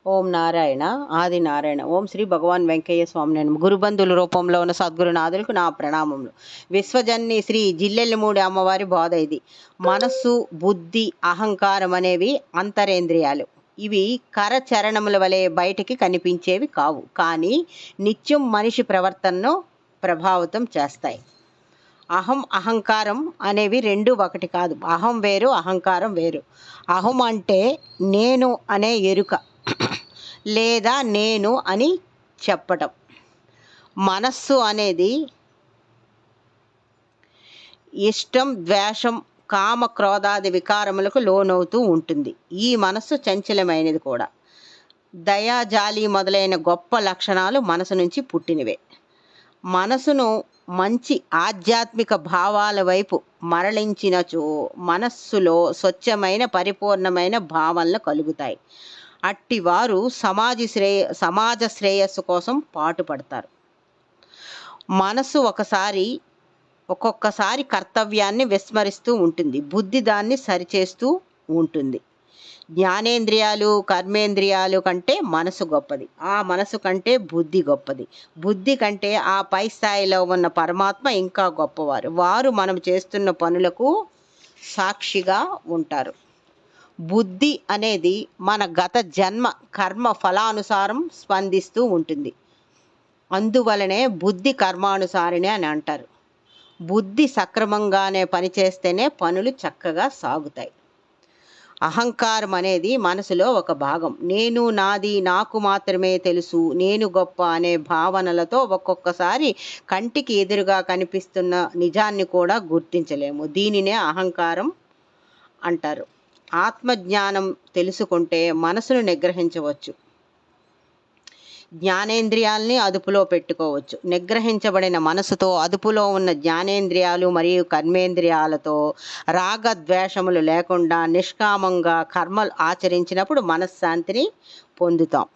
ఓం నారాయణ ఆది నారాయణ. ఓం శ్రీ భగవాన్ వెంకయ్య స్వామి నమః. గురుబంధుల రూపంలో ఉన్న సద్గురునాథులకు నా ప్రణామములు. విశ్వజన్ని శ్రీ జిల్లెళ్ళమూడి అమ్మవారి బోధ ఇది. మనస్సు, బుద్ధి, అహంకారం అనేవి అంతరేంద్రియాలు. ఇవి కరచరణముల వలె బయటికి కనిపించేవి కావు, కానీ నిత్యం మనిషి ప్రవర్తనను ప్రభావితం చేస్తాయి. అహంకారం అనేవి రెండు ఒకటి కాదు. అహం వేరు, అహంకారం వేరు. అహం అంటే నేను అనే ఎరుక లేదా నేను అని చెప్పటం. మనస్సు అనేది ఇష్టం, ద్వేషం, కామ, క్రోధాది వికారములకు లోనవుతూ ఉంటుంది. ఈ మనస్సు చంచలమైనది కూడా. దయా, జాలి మొదలైన గొప్ప లక్షణాలు మనసు నుంచి పుట్టినవే. మనసును మంచి ఆధ్యాత్మిక భావాల వైపు మరలించినచో మనస్సులో స్వచ్ఛమైన పరిపూర్ణమైన భావనలు కలుగుతాయి. అట్టివారు సమాజ శ్రేయస్సు కోసం పాటుపడతారు. మనసు ఒక్కొక్కసారి కర్తవ్యాన్ని విస్మరిస్తూ ఉంటుంది. బుద్ధి దాన్ని సరిచేస్తూ ఉంటుంది. జ్ఞానేంద్రియాలు, కర్మేంద్రియాలు కంటే మనసు గొప్పది. ఆ మనసు కంటే బుద్ధి గొప్పది. బుద్ధి కంటే ఆ పై స్థాయిలో ఉన్న పరమాత్మ ఇంకా గొప్పవారు. వారు మనం చేస్తున్న పనులకు సాక్షిగా ఉంటారు. బుద్ధి అనేది మన గత జన్మ కర్మ ఫలానుసారం స్పందిస్తూ ఉంటుంది. అందువలనే బుద్ధి కర్మానుసారిణి అని అంటారు. బుద్ధి సక్రమంగానే పనిచేస్తేనే పనులు చక్కగా సాగుతాయి. అహంకారం అనేది మనసులో ఒక భాగం. నేను, నాది, నాకు మాత్రమే తెలుసు, నేను గొప్ప అనే భావనలతో ఒక్కొక్కసారి కంటికి ఎదురుగా కనిపిస్తున్న నిజాన్ని కూడా గుర్తించలేము. దీనినే అహంకారం అంటారు. ఆత్మజ్ఞానం తెలుసుకుంటే మనసును నిగ్రహించవచ్చు. జ్ఞానేంద్రియాల్ని అదుపులో పెట్టుకోవచ్చు. నిగ్రహించబడిన మనసుతో అదుపులో ఉన్న జ్ఞానేంద్రియాలు మరియు కర్మేంద్రియాలతో రాగద్వేషములు లేకుండా నిష్కామంగా కర్మలు ఆచరించినప్పుడు మనశ్శాంతిని పొందుతాం.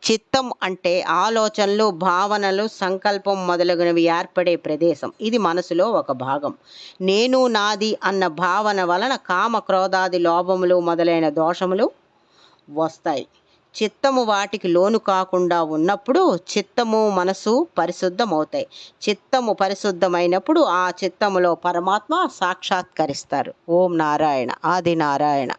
చిత్తం అంటే ఆలోచనలు, భావనలు, సంకల్పం మొదలగునవి ఏర్పడే ప్రదేశం. ఇది మనసులో ఒక భాగం. నేను, నాది అన్న భావన వలన కామ, క్రోధాది, లోభములు మొదలైన దోషములు వస్తాయి. చిత్తము వాటికి లోను కాకుండా ఉన్నప్పుడు చిత్తము, మనసు పరిశుద్ధమవుతాయి. చిత్తము పరిశుద్ధమైనప్పుడు ఆ చిత్తములో పరమాత్మ సాక్షాత్కరిస్తారు. ఓం నారాయణ ఆది నారాయణ.